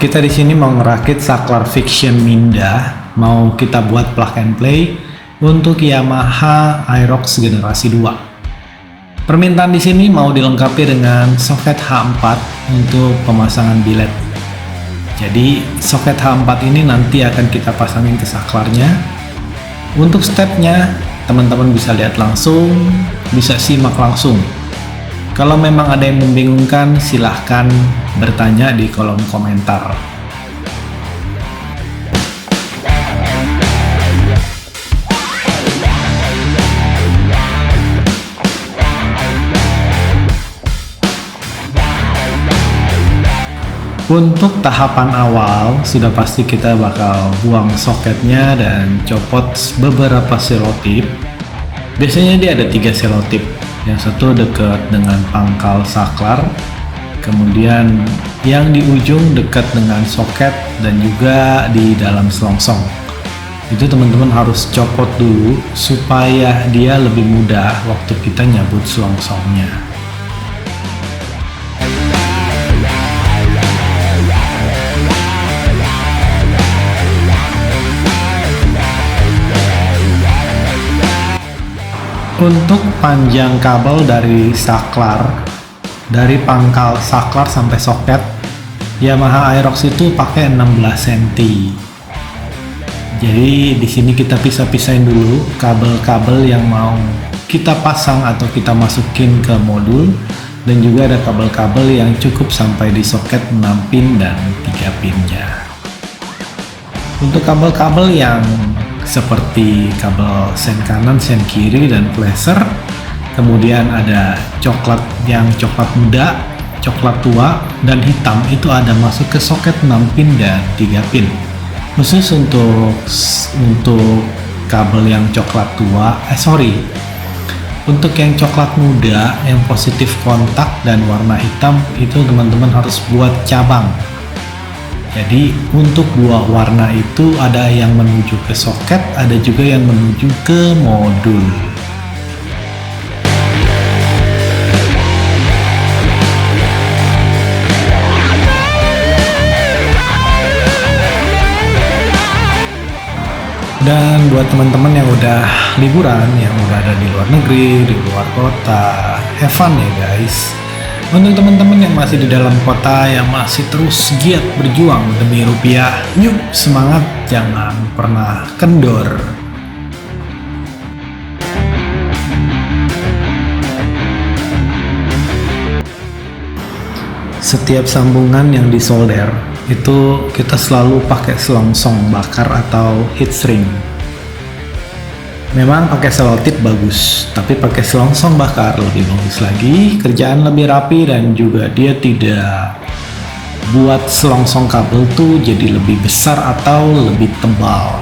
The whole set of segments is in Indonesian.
Kita di sini mau ngerakit saklar Vixion Minda, mau kita buat plug and play untuk Yamaha Aerox generasi 2. Permintaan di sini mau dilengkapi dengan soket H4 untuk pemasangan bilet. Jadi soket H4 ini nanti akan kita pasangin ke saklarnya. Untuk stepnya teman-teman bisa lihat langsung, bisa simak langsung. Kalau memang ada yang membingungkan, silahkan bertanya di kolom komentar. Untuk tahapan awal, sudah pasti kita bakal buang soketnya dan copot beberapa selotip. Biasanya dia ada 3 selotip. Yang satu dekat dengan pangkal saklar, kemudian yang di ujung dekat dengan soket, dan juga di dalam selongsong. Itu teman-teman harus copot dulu supaya dia lebih mudah waktu kita nyabut selongsongnya. Untuk panjang kabel dari saklar, dari pangkal saklar sampai soket, Yamaha Aerox itu pakai 16 cm. Jadi di sini kita pisah-pisahin dulu kabel-kabel yang mau kita pasang atau kita masukin ke modul, dan juga ada kabel-kabel yang cukup sampai di soket 6 pin dan 3 pinnya. Untuk kabel-kabel yang seperti kabel sen kanan, sen kiri, dan flasher, kemudian ada coklat yang coklat muda, coklat tua, dan hitam, itu ada masuk ke soket 6 pin dan 3 pin. Khusus untuk kabel yang coklat tua, untuk yang coklat muda yang positif kontak dan warna hitam, itu teman-teman harus buat cabang. Jadi untuk dua warna itu ada yang menuju ke soket, ada juga yang menuju ke modul. Dan buat teman-teman yang udah liburan, yang udah ada di luar negeri, di luar kota, have fun ya guys. Untuk teman-teman yang masih di dalam kota, yang masih terus giat berjuang demi rupiah, yuk semangat, jangan pernah kendor. Setiap sambungan yang disolder itu kita selalu pakai selongsong bakar atau heat shrink. Memang pakai selotip bagus, tapi pakai selongsong bakar lebih bagus lagi, kerjaan lebih rapi, dan juga dia tidak buat selongsong kabel tuh jadi lebih besar atau lebih tebal.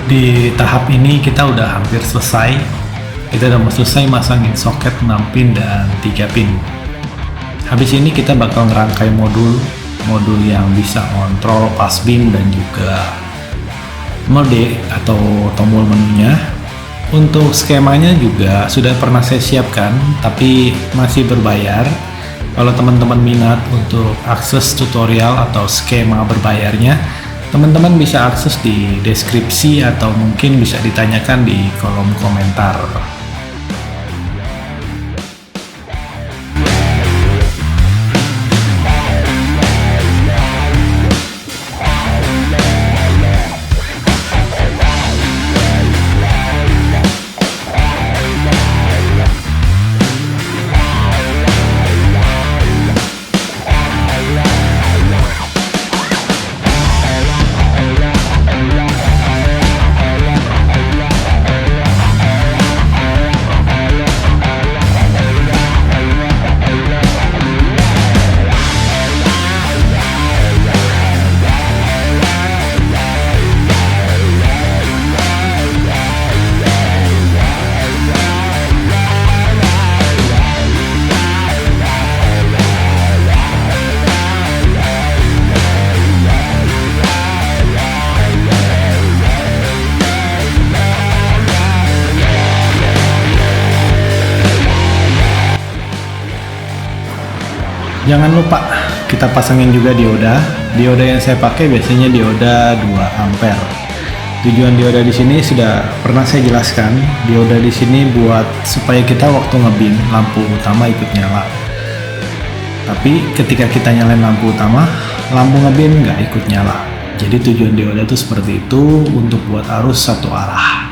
Di tahap ini kita udah hampir selesai. Kita udah mau selesai masangin soket 6 pin dan 3 pin. Habis ini kita bakal ngerangkai modul yang bisa kontrol pass beam dan juga mode atau tombol menunya. Untuk skemanya juga sudah pernah saya siapkan, tapi masih berbayar. Kalau teman-teman minat untuk akses tutorial atau skema berbayarnya, teman-teman bisa akses di deskripsi atau mungkin bisa ditanyakan di kolom komentar. Jangan lupa kita pasangin juga dioda. Dioda yang saya pakai biasanya dioda 2 ampere. Tujuan dioda di sini sudah pernah saya jelaskan. Dioda di sini buat supaya kita waktu ngebin lampu utama ikut nyala. Tapi ketika kita nyalain lampu utama, lampu ngebin nggak ikut nyala. Jadi tujuan dioda itu seperti itu, untuk buat arus satu arah.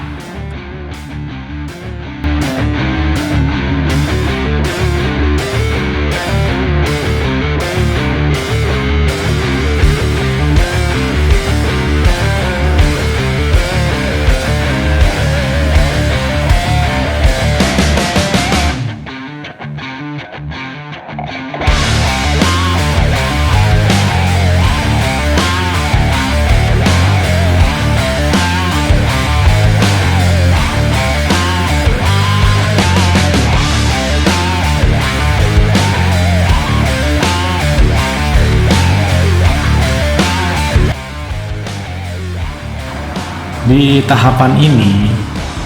Di tahapan ini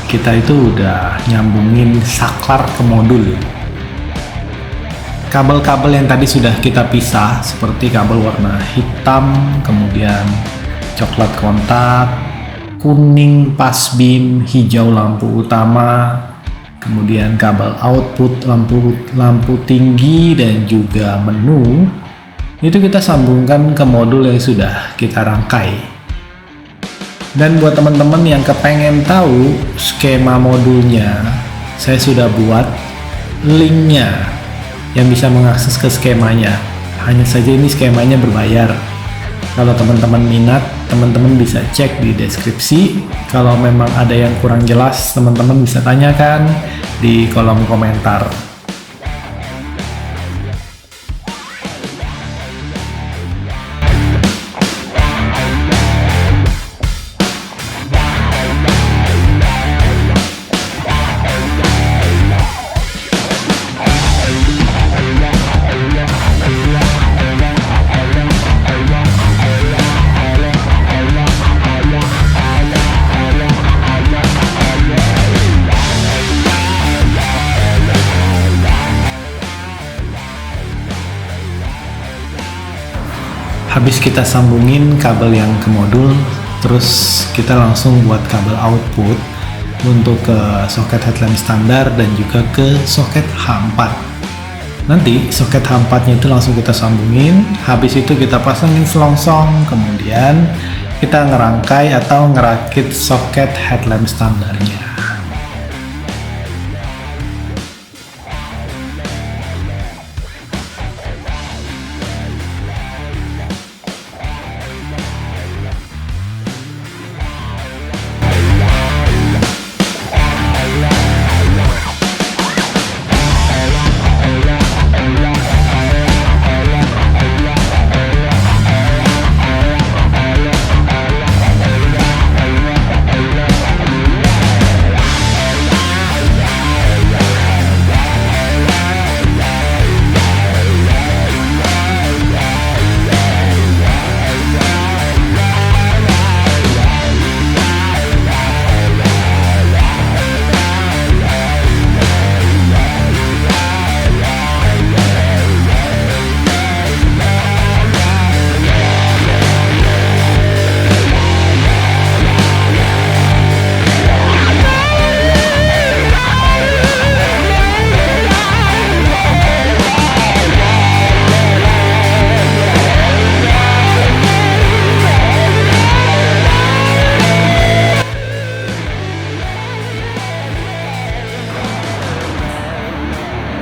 kita itu udah nyambungin saklar ke modul. Kabel-kabel yang tadi sudah kita pisah seperti kabel warna hitam, kemudian coklat kontak, kuning pas beam, hijau lampu utama, kemudian kabel output lampu tinggi dan juga menu, itu kita sambungkan ke modul yang sudah kita rangkai. Dan buat teman-teman yang kepengen tahu skema modulnya, saya sudah buat linknya yang bisa mengakses ke skemanya. Hanya saja ini skemanya berbayar. Kalau teman-teman minat, teman-teman bisa cek di deskripsi. Kalau memang ada yang kurang jelas, teman-teman bisa tanyakan di kolom komentar. Habis kita sambungin kabel yang ke modul, terus kita langsung buat kabel output untuk ke soket headlamp standar dan juga ke soket H4. Nanti soket H4 nya itu langsung kita sambungin, habis itu kita pasangin selongsong, kemudian kita ngerangkai atau ngerakit soket headlamp standarnya.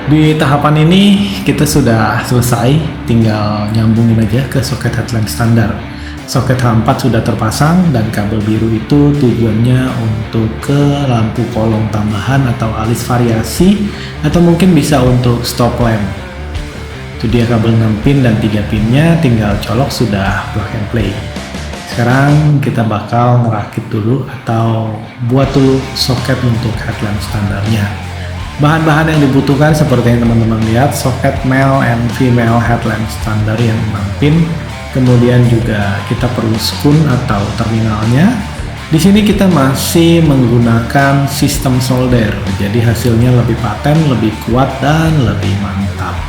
Di tahapan ini kita sudah selesai, tinggal nyambungin aja ke soket headlamp standar. Soket H4 sudah terpasang dan kabel biru itu tujuannya untuk ke lampu kolong tambahan atau alis variasi, atau mungkin bisa untuk stop lamp. Itu dia kabel 6 pin dan 3 pinnya, tinggal colok sudah plug and play. Sekarang kita bakal ngerakit dulu atau buat dulu soket untuk headlamp standarnya. Bahan-bahan yang dibutuhkan seperti yang teman-teman lihat, soket male and female headlamp standar yang 6 pin. Kemudian juga kita perlu skun atau terminalnya. Di sini kita masih menggunakan sistem solder, jadi hasilnya lebih paten, lebih kuat dan lebih mantap.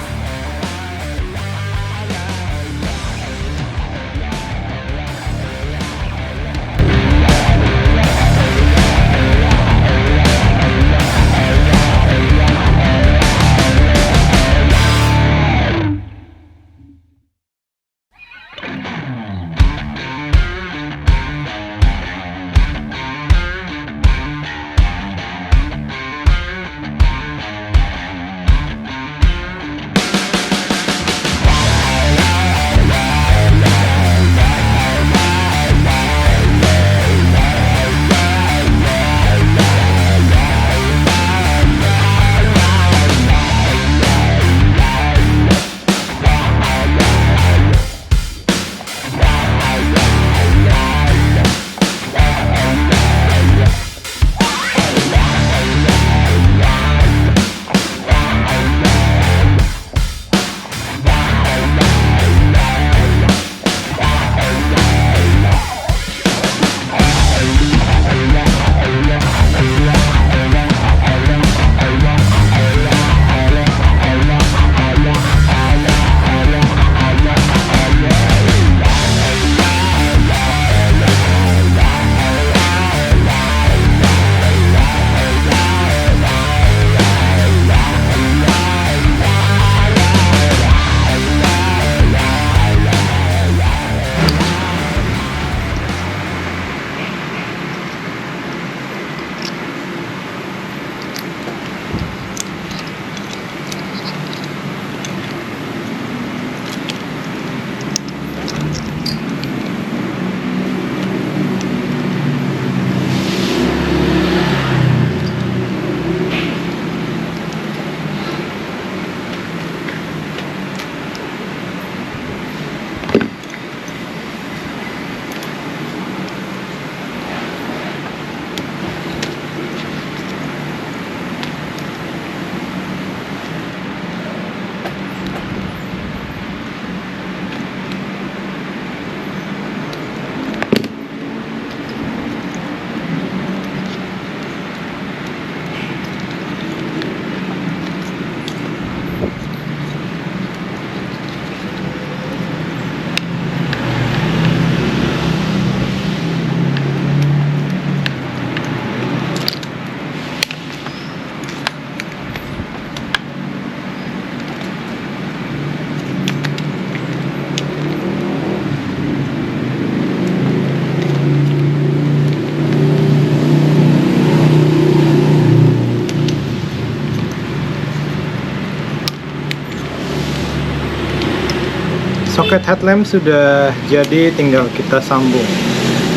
Soket headlamp sudah jadi, tinggal kita sambung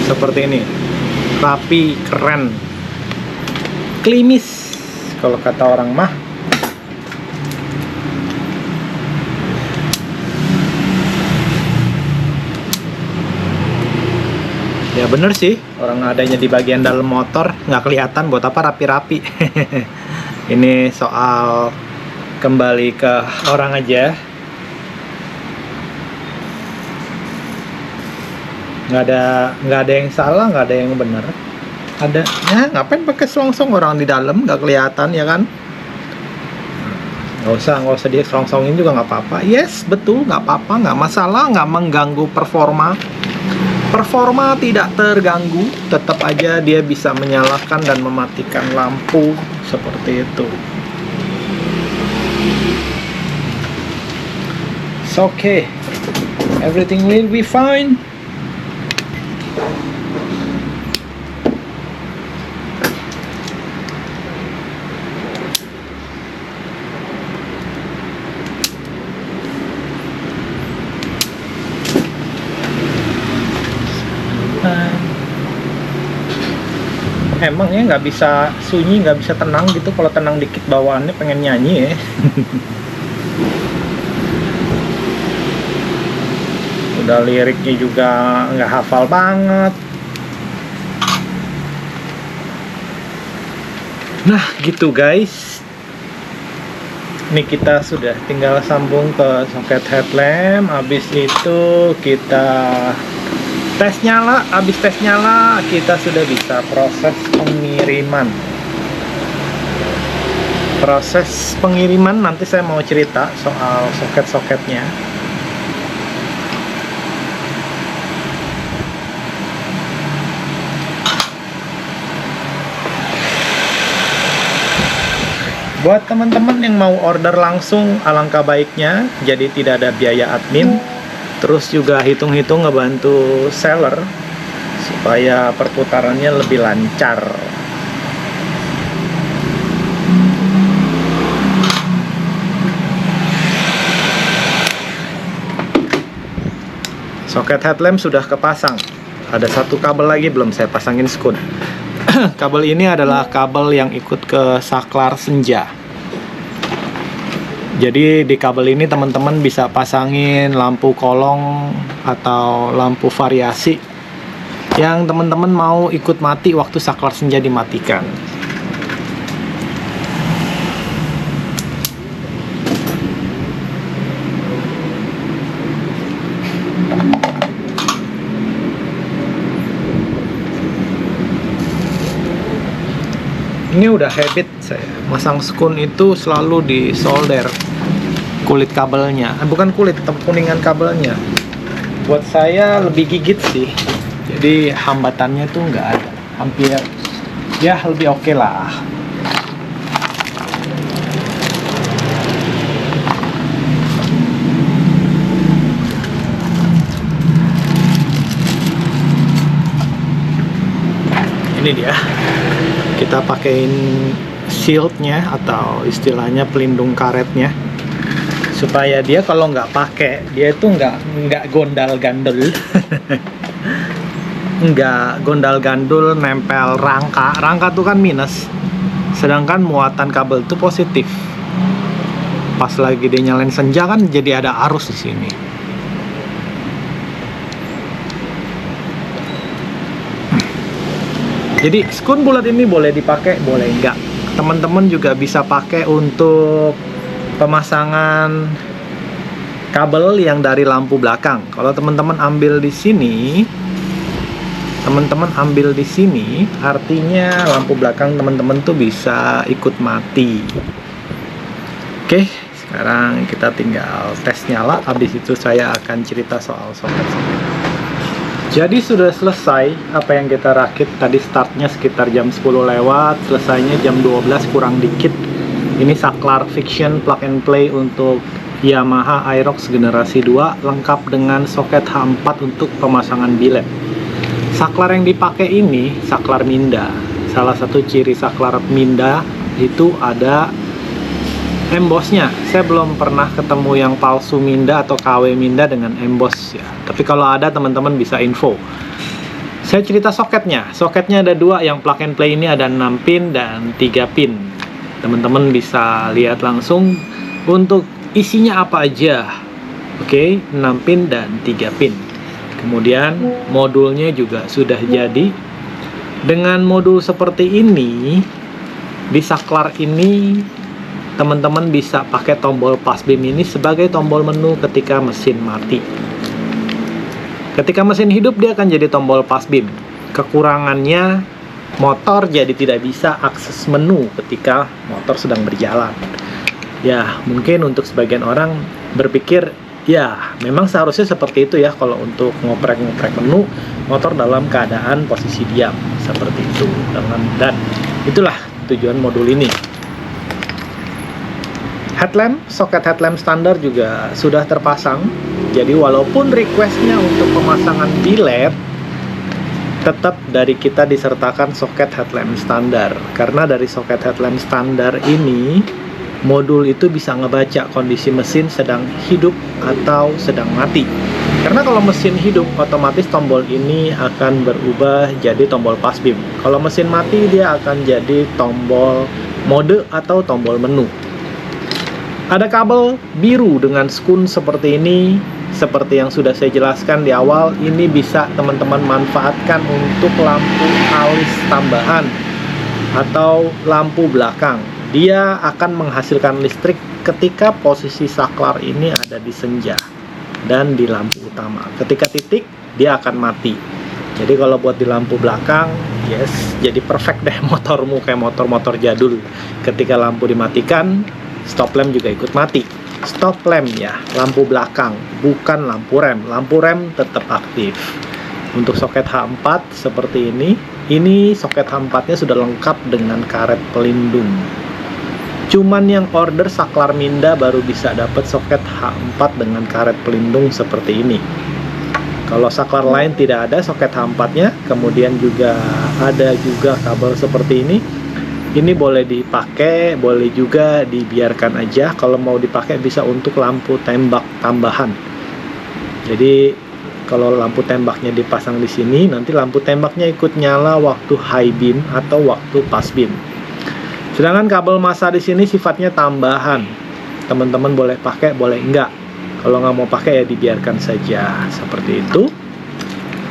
seperti ini. Rapi, keren, klimis kalau kata orang mah. Ya bener sih, orang adanya di bagian dalam motor nggak kelihatan, buat apa rapi-rapi. Ini soal kembali ke orang aja. Nggak ada yang salah, nggak ada yang benar. Ada ya, ngapain pakai selongsong, orang di dalam nggak kelihatan ya kan? Nggak usah dia selongsongin juga nggak apa-apa. Yes, betul, nggak apa-apa, nggak masalah, nggak mengganggu performa. Performa tidak terganggu, tetap aja dia bisa menyalakan dan mematikan lampu seperti itu. So, okay, everything will be fine. Emang ya nggak bisa sunyi, nggak bisa tenang gitu. Kalau tenang dikit bawaannya pengen nyanyi ya. Udah liriknya juga nggak hafal banget. Nah gitu guys. Ini kita sudah tinggal sambung ke soket headlamp. Habis itu kita tes nyala. Habis tes nyala kita sudah bisa proses pengiriman. Proses pengiriman nanti saya mau cerita soal soket-soketnya. Buat teman-teman yang mau order langsung, alangkah baiknya, jadi tidak ada biaya admin. Terus juga hitung-hitung ngebantu seller supaya perputarannya lebih lancar. Soket headlamp sudah kepasang. Ada satu kabel lagi belum saya pasangin skun. Kabel ini adalah kabel yang ikut ke saklar senja. Jadi di kabel ini teman-teman bisa pasangin lampu kolong atau lampu variasi yang teman-teman mau ikut mati waktu saklar senja dimatikan. Ini udah habit saya masang skun itu selalu di solder kulit kabelnya, bukan kulit, kuningan kabelnya. Buat saya lebih gigit sih, jadi hambatannya tuh nggak ada, hampir ya lebih oke lah. Ini dia, kita pakein shieldnya atau istilahnya pelindung karetnya supaya dia kalau nggak pakai dia itu nggak gondal gandul. Nggak gondal gandul nempel rangka tuh kan minus, sedangkan muatan kabel itu positif. Pas lagi dia nyalain senja kan jadi ada arus di sini. Jadi skun bulat ini boleh dipakai, boleh enggak. Teman-teman juga bisa pakai untuk pemasangan kabel yang dari lampu belakang. Kalau teman-teman ambil di sini, artinya lampu belakang teman-teman tuh bisa ikut mati. Oke, sekarang kita tinggal tes nyala. Habis itu saya akan cerita soal soket-soket. Jadi sudah selesai apa yang kita rakit. Tadi startnya sekitar jam 10 lewat, selesainya jam 12 kurang dikit. Ini saklar Fiction plug and play untuk Yamaha Aerox generasi 2, lengkap dengan soket H4 untuk pemasangan bilet. Saklar yang dipakai ini saklar Minda. Salah satu ciri saklar Minda itu ada embossnya. Saya belum pernah ketemu yang palsu Minda atau KW Minda dengan emboss ya. Tapi kalau ada teman-teman bisa info. Saya cerita soketnya. Soketnya ada dua, yang plug and play ini ada 6 pin dan 3 pin. Teman-teman bisa lihat langsung untuk isinya apa aja. Oke, 6 pin dan 3 pin. Kemudian modulnya juga sudah jadi. Dengan modul seperti ini, di saklar ini teman-teman bisa pakai tombol pass beam ini sebagai tombol menu ketika mesin mati. Ketika mesin hidup dia akan jadi tombol pass beam. Kekurangannya motor jadi tidak bisa akses menu ketika motor sedang berjalan. Ya, mungkin untuk sebagian orang berpikir, ya memang seharusnya seperti itu ya kalau untuk ngoprek-ngoprek menu motor dalam keadaan posisi diam seperti itu. Dan itulah tujuan modul ini. Headlamp, soket headlamp standar juga sudah terpasang. Jadi walaupun requestnya untuk pemasangan bilet, tetap dari kita disertakan soket headlamp standar. Karena dari soket headlamp standar ini, modul itu bisa ngebaca kondisi mesin sedang hidup atau sedang mati. Karena kalau mesin hidup, otomatis tombol ini akan berubah jadi tombol pass beam. Kalau mesin mati, dia akan jadi tombol mode atau tombol menu. Ada kabel biru dengan skun seperti ini. Seperti yang sudah saya jelaskan di awal, ini bisa teman-teman manfaatkan untuk lampu alis tambahan atau lampu belakang. Dia akan menghasilkan listrik ketika posisi saklar ini ada di senja dan di lampu utama. Ketika titik, dia akan mati. Jadi kalau buat di lampu belakang, yes, jadi perfect deh motormu kayak motor-motor jadul. Ketika lampu dimatikan, stop lamp juga ikut mati. Stop lamp ya, lampu belakang, bukan lampu rem. Lampu rem tetap aktif. Untuk soket H4 seperti ini soket H4-nya sudah lengkap dengan karet pelindung. Cuman yang order saklar Minda baru bisa dapat soket H4 dengan karet pelindung seperti ini. Kalau saklar lain tidak ada soket H4-nya, kemudian juga ada juga kabel seperti ini. Ini boleh dipakai, boleh juga dibiarkan aja. Kalau mau dipakai bisa untuk lampu tembak tambahan. Jadi kalau lampu tembaknya dipasang di sini, nanti lampu tembaknya ikut nyala waktu high beam atau waktu pass beam. Sedangkan kabel massa di sini sifatnya tambahan. Teman-teman boleh pakai, boleh enggak. Kalau nggak mau pakai ya dibiarkan saja seperti itu.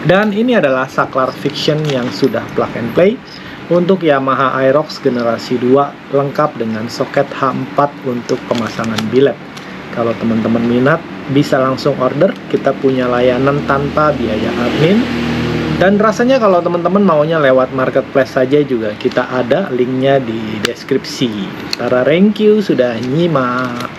Dan ini adalah saklar fiction yang sudah plug and play untuk Yamaha Aerox generasi 2, lengkap dengan soket H4 untuk pemasangan biled. Kalau teman-teman minat bisa langsung order. Kita punya layanan tanpa biaya admin. Dan rasanya kalau teman-teman maunya lewat marketplace saja juga kita ada linknya di deskripsi. Thank you sudah nyimak.